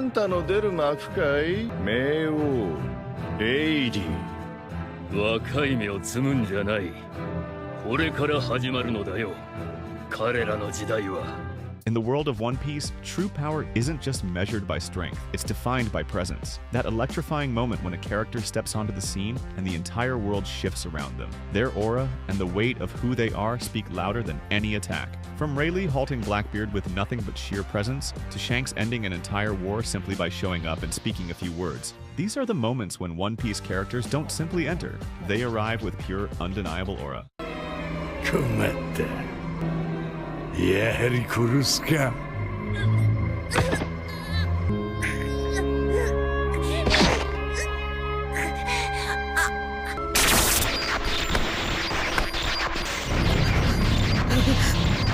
んたの出る幕かい、冥王レイリー。若い芽を摘むんじゃない。これから始まるのだよ、彼らの時代は。In the world of One Piece, true power isn't just measured by strength, it's defined by presence. That electrifying moment when a character steps onto the scene and the entire world shifts around them. Their aura and the weight of who they are speak louder than any attack. From Rayleigh halting Blackbeard with nothing but sheer presence, to Shanks ending an entire war simply by showing up and speaking a few words. These are the moments when One Piece characters don't simply enter, they arrive with pure, undeniable aura. 困った。やはり殺すか。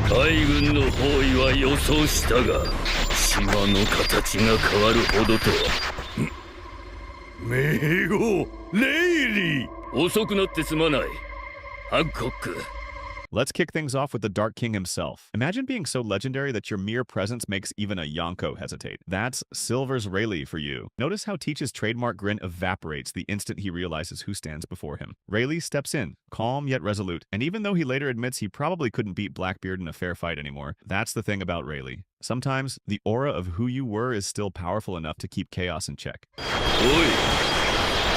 海軍の包囲は予想したが、島の形が変わるほどとは。冥王レイリー。遅くなってすまない、ハンコック。Let's kick things off with the Dark King himself. Imagine being so legendary that your mere presence makes even a Yonko hesitate. That's Silver's Rayleigh for you. Notice how Teach's trademark grin evaporates the instant he realizes who stands before him. Rayleigh steps in, calm yet resolute, and even though he later admits he probably couldn't beat Blackbeard in a fair fight anymore, that's the thing about Rayleigh. Sometimes, the aura of who you were is still powerful enough to keep chaos in check. おい、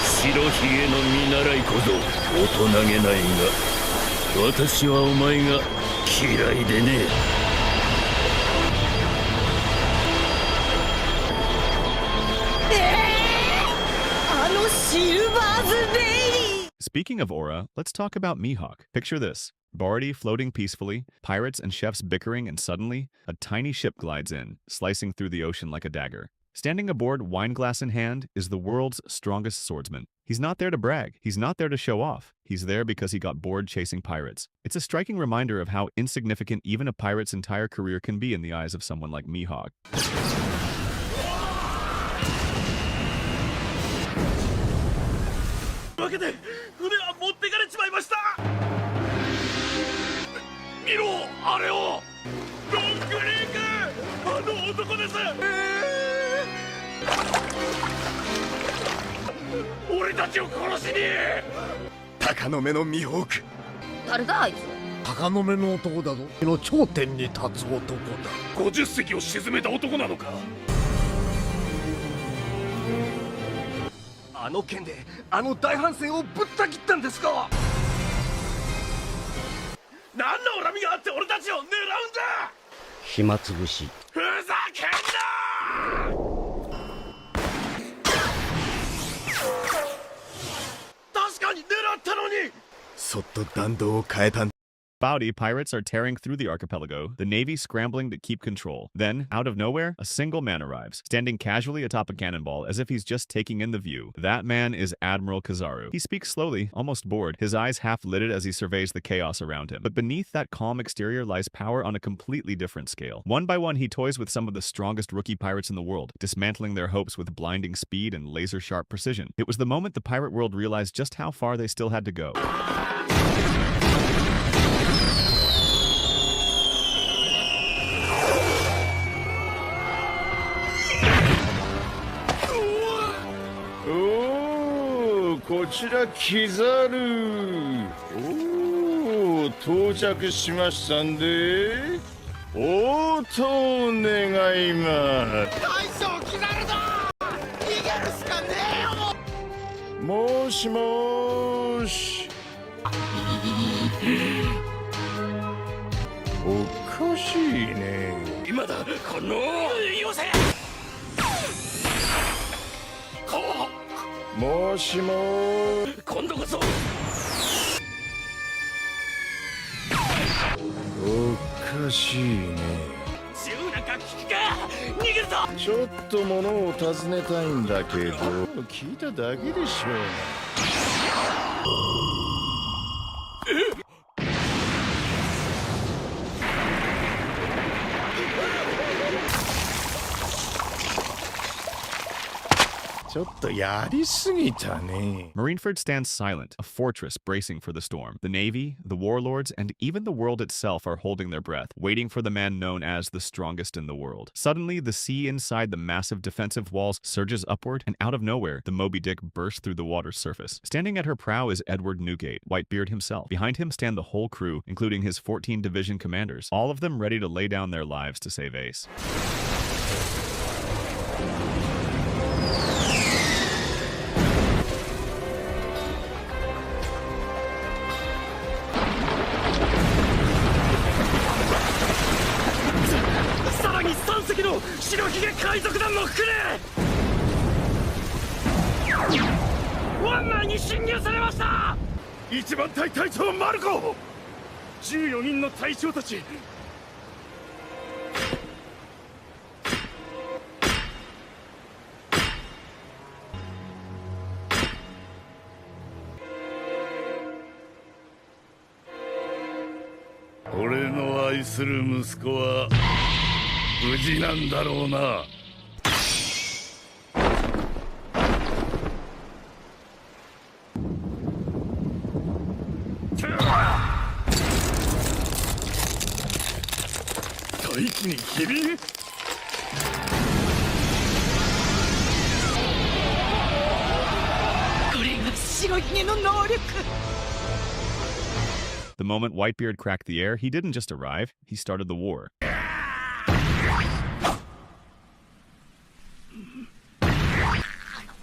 白ひげの見習い小僧、大人げないが。私はお前が嫌いでね。あのシルバーズレイリー。 Speaking of aura, let's talk about Mihawk. Picture this. Barty floating peacefully, pirates and chefs bickering, and suddenly, a tiny ship glides in, slicing through the ocean like a dagger. Standing aboard, wineglass in hand, is the world's strongest swordsman. He's not there to brag. He's not there to show off. He's there because he got bored chasing pirates. It's a striking reminder of how insignificant even a pirate's entire career can be in the eyes of someone like Mihawk. 負けて船は持ってかれちまいました。見ろ、あれを。ロックリーク、あの男です。俺たちを殺しに。鷹の目のミホーク。誰だあいつ。鷹の目の男だぞ。の頂点に立つ男だ。50隻を沈めた男なのか。あの剣であの大帆船をぶった切ったんですか。何の恨みがあって俺たちを狙うんだ。暇つぶし。ふざけんな。確かに狙ったのに。そっと弾道を変えたんだ。Bowdy, pirates are tearing through the archipelago, the navy scrambling to keep control. Then, out of nowhere, a single man arrives, standing casually atop a cannonball as if he's just taking in the view. That man is Admiral Kizaru. He speaks slowly, almost bored, his eyes half-lidded as he surveys the chaos around him. But beneath that calm exterior lies power on a completely different scale. One by one, he toys with some of the strongest rookie pirates in the world, dismantling their hopes with blinding speed and laser-sharp precision. It was the moment the pirate world realized just how far they still had to go. こちらキザル。おお、到着しましたんで応答願います。大将キザルだ。逃げるしかねえよ。もしもーし。おかしいね。今だ、このよせ。もしもー。今度こそ。おかしいね。銃なんか効くか。逃げるぞ。ちょっと物を尋ねたいんだけど、聞いただけでしょう。ちょっとやりすぎたね。 Marineford stands silent, a fortress bracing for the storm. The Navy, the warlords, and even the world itself are holding their breath, waiting for the man known as the strongest in the world. Suddenly, the sea inside the massive defensive walls surges upward, and out of nowhere, the Moby Dick bursts through the water's surface. Standing at her prow is Edward Newgate, Whitebeard himself. Behind him stand the whole crew, including his 14 division commanders, all of them ready to lay down their lives to save Ace. さらに3隻の白ひげ海賊団も来る。湾内に侵入されました。一番隊隊長マルコ、14人の隊長たち。俺の愛する息子は無事なんだろうな。大気に機敏。これが白ひげの能力。 The moment Whitebeard cracked the air, he didn't just arrive, he started the war.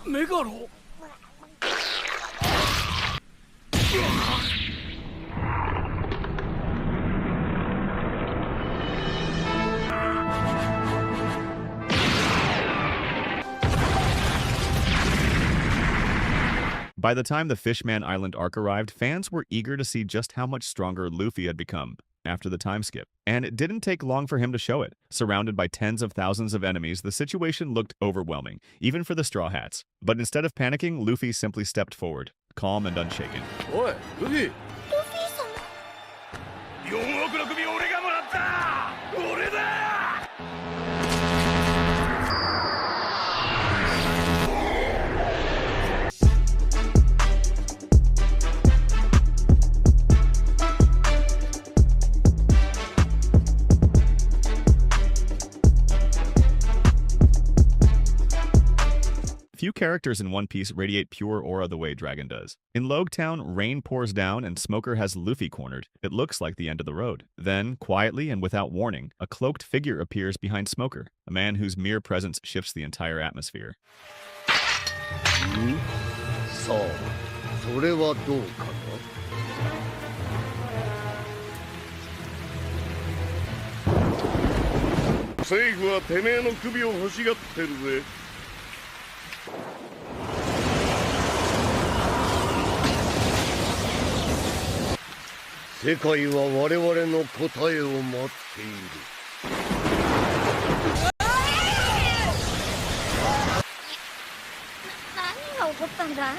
メガロ。By the time the Fishman Island arc arrived, fans were eager to see just how much stronger Luffy had become after the time skip. And it didn't take long for him to show it. Surrounded by tens of thousands of enemies, the situation looked overwhelming, even for the Straw Hats. But instead of panicking, Luffy simply stepped forward, calm and unshaken. おい、ルフィ。ルフィ様。4億の首俺がもらった。俺だ。 Few characters in One Piece radiate pure aura the way Dragon does. In Logue Town, rain pours down and Smoker has Luffy cornered. It looks like the end of the road. Then, quietly and without warning, a cloaked figure appears behind Smoker, a man whose mere presence shifts the entire atmosphere. さあ、それはどうかな。政府はてめえの首を欲しがってるぜ。 世界は我々の答えを待っている。何が起こったんだ？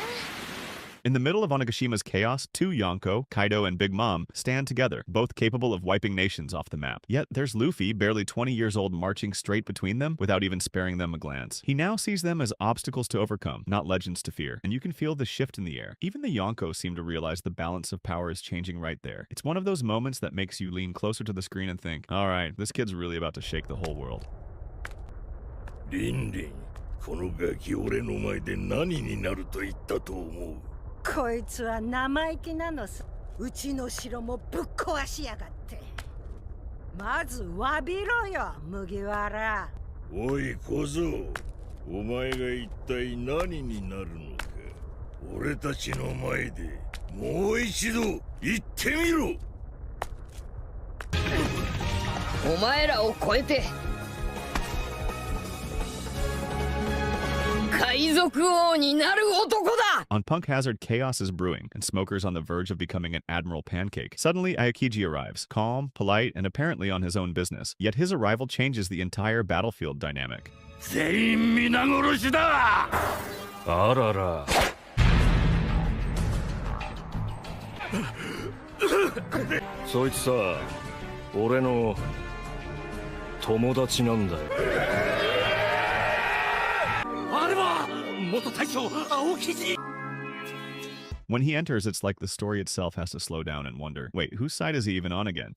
In the middle of Onagashima's chaos, two Yonko, Kaido, and Big Mom stand together, both capable of wiping nations off the map. Yet there's Luffy, barely 20 years old, marching straight between them without even sparing them a glance. He now sees them as obstacles to overcome, not legends to fear, and you can feel the shift in the air. Even the Yonko seem to realize the balance of power is changing right there. It's one of those moments that makes you lean closer to the screen and think, alright, this kid's really about to shake the whole world. リンリン、このガキ俺の前で何になると言ったと思う。 こいつは生意気なのさ。うちの城もぶっ壊しやがって。まず詫びろよ、麦わら。おい小僧、お前が一体何になるのか。俺たちの前でもう一度言ってみろ。お前らを超えて海賊王になる男だ! On Punk Hazard, chaos is brewing, and Smoker's on the verge of becoming an Admiral Pancake. Suddenly, Aokiji arrives, calm, polite, and apparently on his own business. Yet his arrival changes the entire battlefield dynamic. 全員皆殺しだ。あらら。そいつさ、俺の友達なんだよ。あれは元大将青木次 When he enters, it's like the story itself has to slow down and wonder, wait, whose side is he even on again?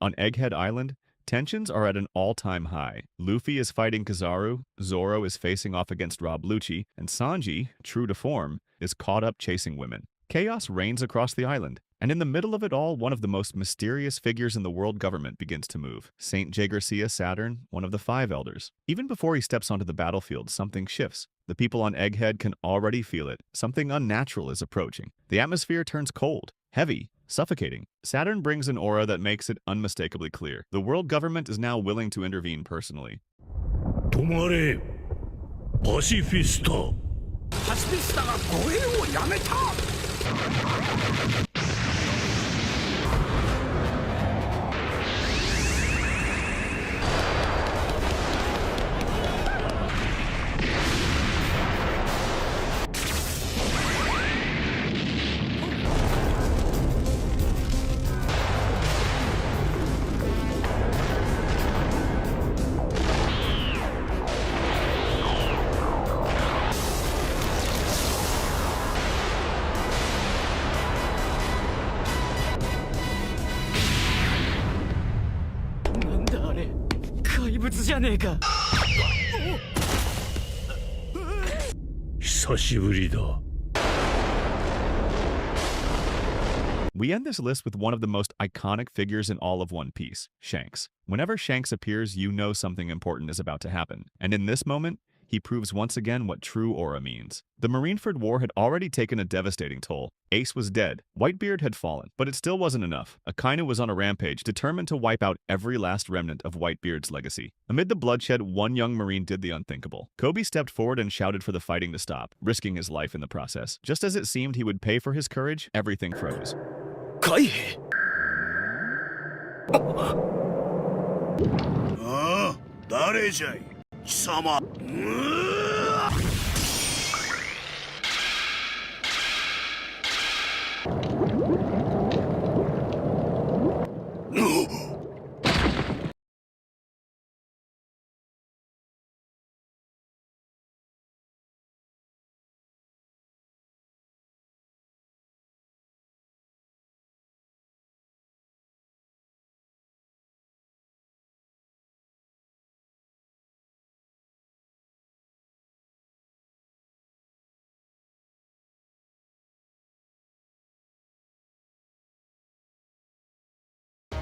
On Egghead Island, tensions are at an all-time high. Luffy is fighting Kizaru, Zoro is facing off against Rob Lucci, and Sanji, true to form, is caught up chasing women. Chaos reigns across the island, and in the middle of it all, one of the most mysterious figures in the world government begins to move. Saint J. Garcia Saturn, one of the Five Elders. Even before he steps onto the battlefield, something shifts. The people on Egghead can already feel it. Something unnatural is approaching. The atmosphere turns cold, heavy, suffocating. Saturn brings an aura that makes it unmistakably clear. The world government is now willing to intervene personally. 止まれパシフィスタパシフィスタが護衛をやめた なんだあれ怪物じゃねえか 久しぶりだ We end this list with one of the most iconic figures in all of One Piece, Shanks. Whenever Shanks appears, you know something important is about to happen. And in this moment, he proves once again what true aura means. The Marineford War had already taken a devastating toll. Ace was dead, Whitebeard had fallen, but it still wasn't enough. Akainu was on a rampage, determined to wipe out every last remnant of Whitebeard's legacy. Amid the bloodshed, one young Marine did the unthinkable. Kobe stepped forward and shouted for the fighting to stop, risking his life in the process. Just as it seemed he would pay for his courage, everything froze. 海兵ああ誰じゃい貴様